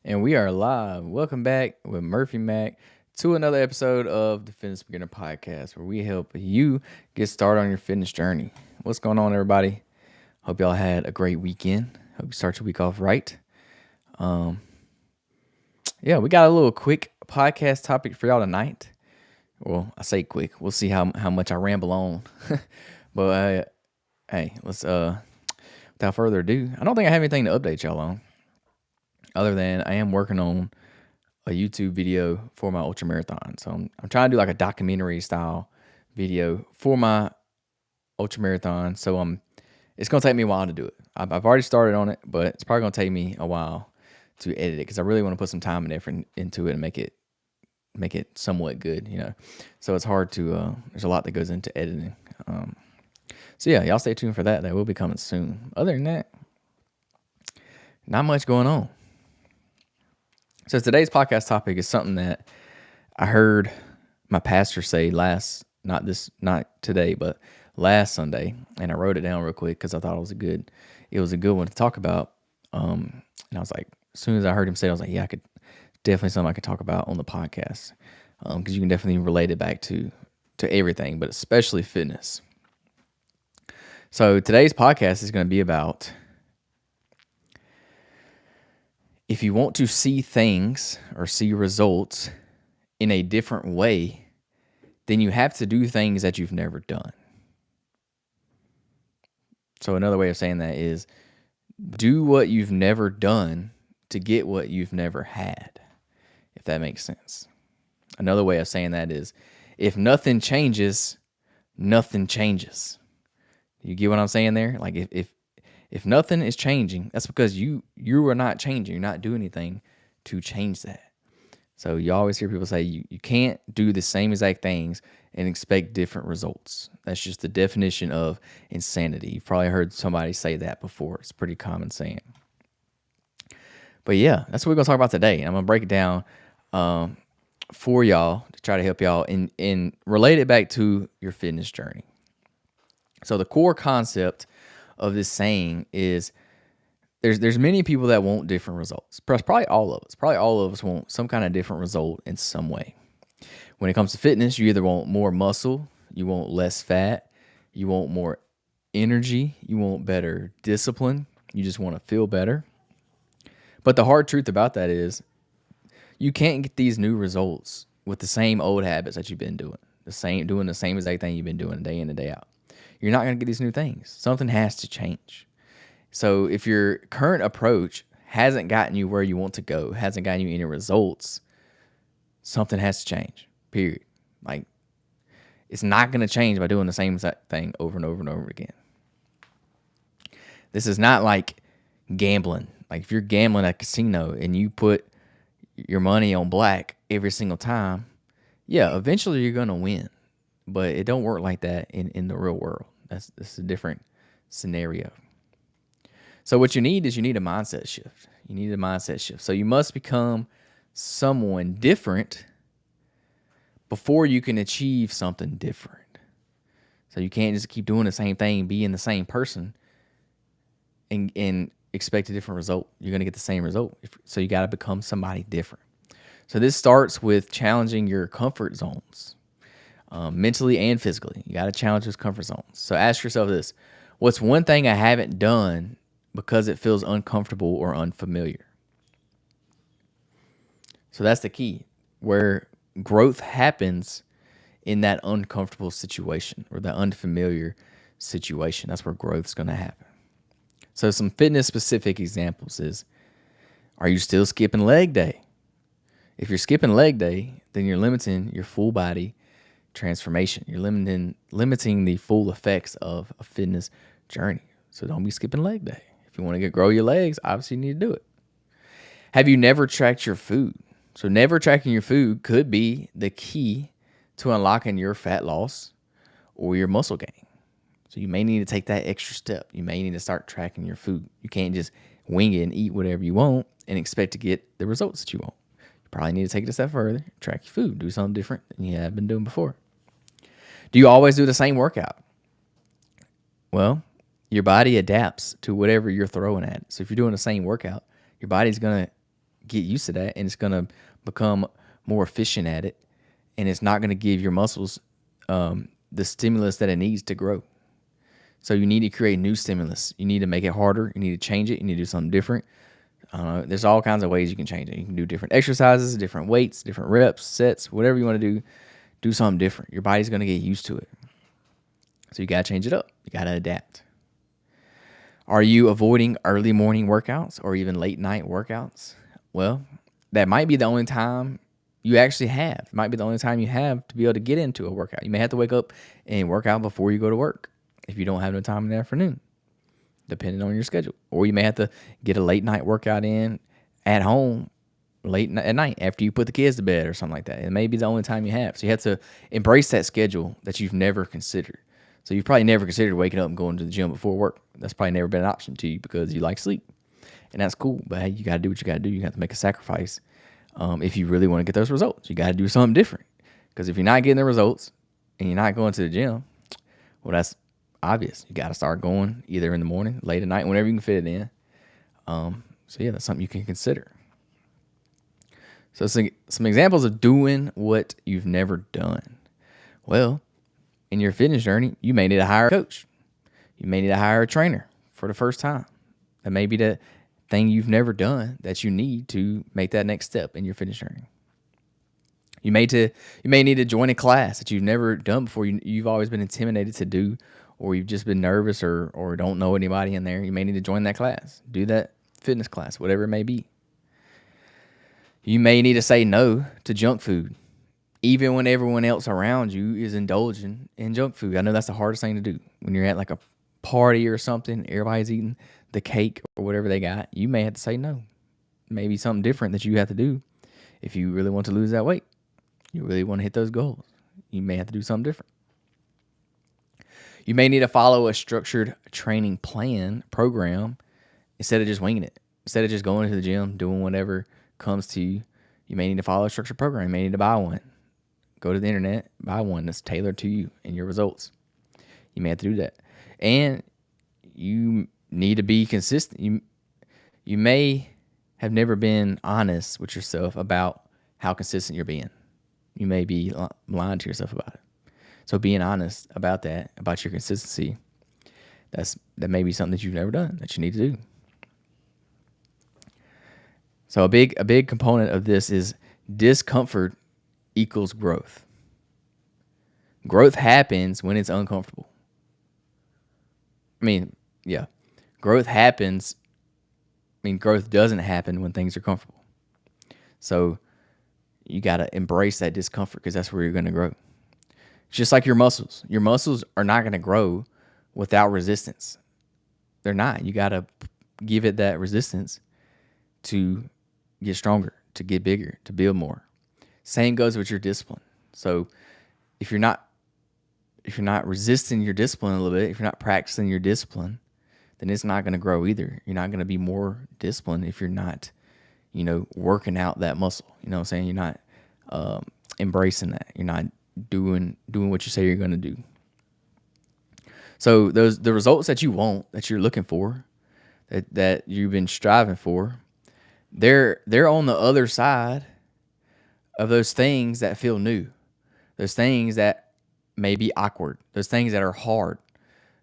And we are live. Welcome back with Murphy Mac to another episode of the Fitness Beginner Podcast, where we help you get started on your fitness journey. What's going on, everybody? Hope y'all had a great weekend. Hope you start your week off right. Yeah, we got a little quick podcast topic for y'all tonight. Well, I say quick. We'll see how much I ramble on. But hey, let's without further ado, I don't think I have anything to update y'all on, other than I am working on a YouTube video for my ultra marathon. So I'm trying to do like a documentary style video for my ultra marathon. So it's gonna take me a while to do it. I've already started on it, but it's probably gonna take me a while to edit it because I really want to put some time and effort into it and make it somewhat good, So it's hard to. There's a lot that goes into editing. So yeah, y'all stay tuned for that. That will be coming soon. Other than that, not much going on. So today's podcast topic is something that I heard my pastor say not today, but last Sunday, and I wrote it down real quick because I thought it was a good one to talk about. And I was like, as soon as I heard him say it, I was like, yeah, I could definitely something I could talk about on the podcast, because you can definitely relate it back to everything, but especially fitness. So today's podcast is going to be about, if you want to see things or see results in a different way, then you have to do things that you've never done. So another way of saying that is do what you've never done to get what you've never had, if that makes sense. Another way of saying that is if nothing changes, nothing changes. You get what I'm saying there? Like if nothing is changing, that's because you are not changing. You're not doing anything to change that. So you always hear people say you can't do the same exact things and expect different results. That's just the definition of insanity. You've probably heard somebody say that before. It's a pretty common saying. But yeah, that's what we're going to talk about today. I'm going to break it down for y'all to try to help y'all and relate it back to your fitness journey. So the core concept of this saying is there's many people that want different results. Probably all of us. Probably all of us want some kind of different result in some way. When it comes to fitness, you either want more muscle, you want less fat, you want more energy, you want better discipline, you just want to feel better. But the hard truth about that is you can't get these new results with the same old habits that you've been doing. Doing the same exact thing you've been doing day in and day out. You're not going to get these new things. Something has to change. So if your current approach hasn't gotten you where you want to go, hasn't gotten you any results, something has to change, period. Like, it's not going to change by doing the same exact thing over and over and over again. This is not like gambling. Like if you're gambling at a casino and you put your money on black every single time, yeah, eventually you're going to win. But it don't work like that in the real world. That's a different scenario. So what you need is a mindset shift. You need a mindset shift. So you must become someone different before you can achieve something different. So you can't just keep doing the same thing, being the same person, and expect a different result. You're going to get the same result. So you got to become somebody different. So this starts with challenging your comfort zones, mentally and physically. You got to challenge those comfort zones. So ask yourself this: what's one thing I haven't done because it feels uncomfortable or unfamiliar? So that's the key, where growth happens in that uncomfortable situation or the unfamiliar situation. That's where growth's going to happen. So some fitness specific examples is, are you still skipping leg day? If you're skipping leg day, then you're limiting your full body transformation. You're limiting the full effects of a fitness journey. So don't be skipping leg day. If you want to grow your legs, obviously you need to do it. Have you never tracked your food? So never tracking your food could be the key to unlocking your fat loss or your muscle gain. So you may need to take that extra step. You may need to start tracking your food. You can't just wing it and eat whatever you want and expect to get the results that you want. You probably need to take it a step further, track your food, do something different than you have been doing before. Do you always do the same workout? Well, your body adapts to whatever you're throwing at it. So if you're doing the same workout, your body's going to get used to that, and it's going to become more efficient at it, and it's not going to give your muscles the stimulus that it needs to grow. So you need to create new stimulus. You need to make it harder. You need to change it. You need to do something different. There's all kinds of ways you can change it. You can do different exercises, different weights, different reps, sets, whatever you want to do. Do something different. Your body's going to get used to it. So you got to change it up. You got to adapt. Are you avoiding early morning workouts or even late night workouts? Well, that might be the only time you actually have. It might be the only time you have to be able to get into a workout. You may have to wake up and work out before you go to work if you don't have no time in the afternoon, depending on your schedule. Or you may have to get a late night workout in at home late at night after you put the kids to bed or something like that. It may be the only time you have. So you have to embrace that schedule that you've never considered. So you've probably never considered waking up and going to the gym before work. That's probably never been an option to you because you like sleep. And that's cool. But hey, you got to do what you got to do. You have to make a sacrifice if you really want to get those results. You got to do something different. Because if you're not getting the results and you're not going to the gym, well, that's obvious. You got to start going either in the morning, late at night, whenever you can fit it in. So yeah, that's something you can consider. So some examples of doing what you've never done. Well, in your fitness journey, you may need to hire a coach. You may need to hire a trainer for the first time. That may be the thing you've never done that you need to make that next step in your fitness journey. You may need to join a class that you've never done before. You've always been intimidated to do, or you've just been nervous or don't know anybody in there. You may need to join that class. Do that fitness class, whatever it may be. You may need to say no to junk food, even when everyone else around you is indulging in junk food. I know that's the hardest thing to do. When you're at like a party or something, everybody's eating the cake or whatever they got, you may have to say no. Maybe something different that you have to do if you really want to lose that weight. You really want to hit those goals. You may have to do something different. You may need to follow a structured training program instead of just winging it. Instead of just going to the gym, doing whatever comes to you, you may need to follow a structured program. You may need to buy one. Go to the internet, buy one that's tailored to you and your results. You may have to do that. And you need to be consistent. You may have never been honest with yourself about how consistent you're being. You may be lying to yourself about it. So being honest about that, about your consistency, that may be something that you've never done that you need to do. So a big component of this is discomfort equals growth. Growth happens when it's uncomfortable. Growth happens. Growth doesn't happen when things are comfortable. So you got to embrace that discomfort because that's where you're going to grow. It's just like your muscles. Your muscles are not going to grow without resistance. They're not. You got to give it that resistance to get stronger, to get bigger, to build more. Same goes with your discipline. So if you're not resisting your discipline a little bit, if you're not practicing your discipline, then it's not going to grow either. You're not going to be more disciplined if you're not, working out that muscle. You know what I'm saying? You're not embracing that. You're not doing what you say you're going to do. So the results that you want, that you're looking for, that you've been striving for, they're on the other side of those things that feel new, those things that may be awkward, those things that are hard,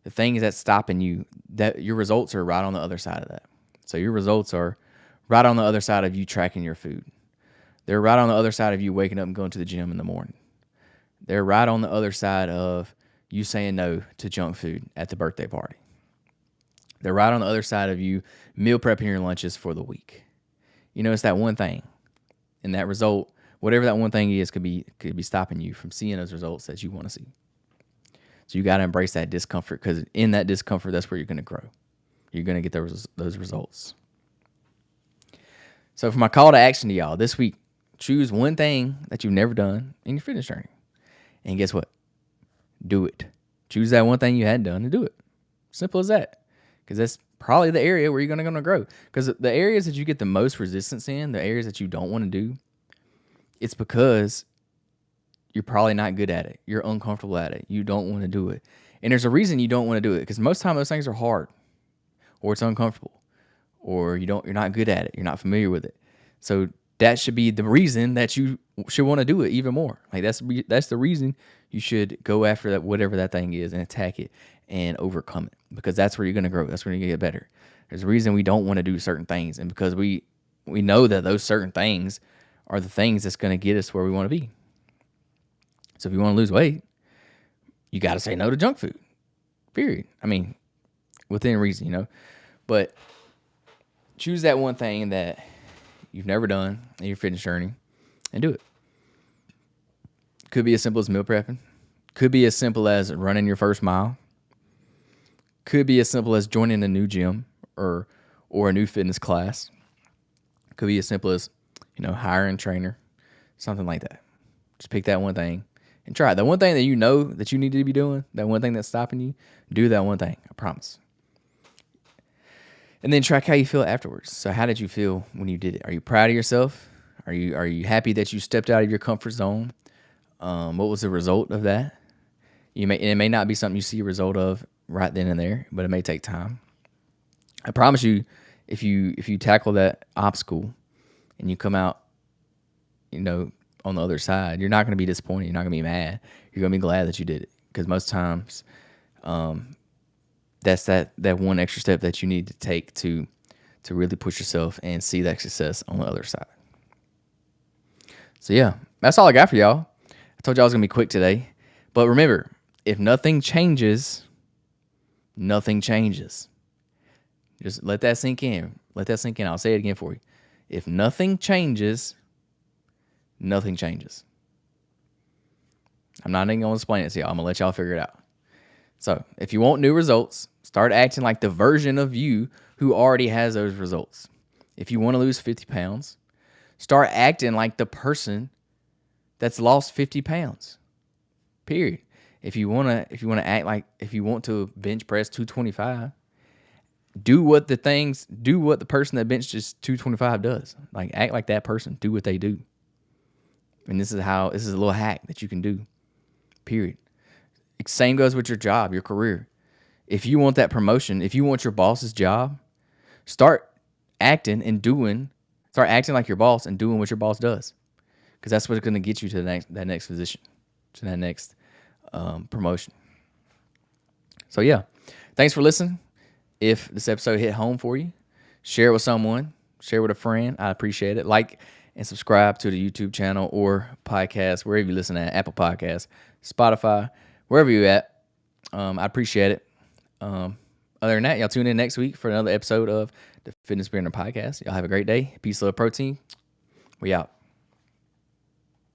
the things that's stopping you. That your results are right on the other side of that. So your results are right on the other side of you tracking your food. They're right on the other side of you waking up and going to the gym in the morning. They're right on the other side of you saying no to junk food at the birthday party. They're right on the other side of you meal prepping your lunches for the week. It's that one thing. And that result, whatever that one thing is, could be stopping you from seeing those results that you want to see. So you got to embrace that discomfort, because in that discomfort, that's where you're going to grow. You're going to get those results. So for my call to action to y'all this week, choose one thing that you've never done in your fitness journey. And guess what? Do it. Choose that one thing you hadn't done and do it. Simple as that. Because that's probably the area where you're going to grow. Because the areas that you get the most resistance in, the areas that you don't want to do, it's because you're probably not good at it. You're uncomfortable at it. You don't want to do it. And there's a reason you don't want to do it, because most of the time those things are hard, or it's uncomfortable, or you're not good at it. You're not familiar with it. So that should be the reason that you should want to do it even more. Like that's the reason you should go after that, whatever that thing is, and attack it and overcome it, because that's where you're going to grow. That's where you're going to get better. There's a reason we don't want to do certain things, and because we know that those certain things are the things that's going to get us where we want to be. So if you want to lose weight, you got to say no to junk food. Period. I mean, within reason, But choose that one thing that you've never done in your fitness journey and do it. Could be as simple as meal prepping. Could be as simple as running your first mile. Could be as simple as joining a new gym or a new fitness class. Could be as simple as, hiring a trainer, something like that. Just pick that one thing and try it. The one thing that you know that you need to be doing, that one thing that's stopping you, do that one thing. I promise. And then track how you feel afterwards. So how did you feel when you did it? Are you proud of yourself? Are you happy that you stepped out of your comfort zone? What was the result of that? It may not be something you see a result of right then and there, but it may take time. I promise you, if you tackle that obstacle and you come out, on the other side, you're not going to be disappointed. You're not going to be mad. You're going to be glad that you did it, because most times, that's that one extra step that you need to take to really push yourself and see that success on the other side. So yeah, that's all I got for y'all. I told y'all I was going to be quick today. But remember, if nothing changes, nothing changes. Just let that sink in. Let that sink in. I'll say it again for you. If nothing changes, nothing changes. I'm not even going to explain it to y'all. I'm going to let y'all figure it out. So if you want new results, start acting like the version of you who already has those results. If you want to lose 50 pounds, start acting like the person that's lost 50 pounds. Period. If you want to act like, if you want to bench press 225, do what the person that benches 225 does. Like, act like that person. Do what they do. And this is a little hack that you can do. Period. Same goes with your job, your career. If you want that promotion, if you want your boss's job, start acting like your boss and doing what your boss does. Because that's what's going to get you to that next position, to that next promotion. So yeah, thanks for listening. If this episode hit home for you, share it with someone, share it with a friend. I appreciate it. Like and subscribe to the YouTube channel or podcast, wherever you listen at, Apple Podcasts, Spotify, wherever you're at. I appreciate it. Other than that, y'all tune in next week for another episode of the Fitness Beginner Podcast. Y'all have a great day. Peace, love, protein. We out.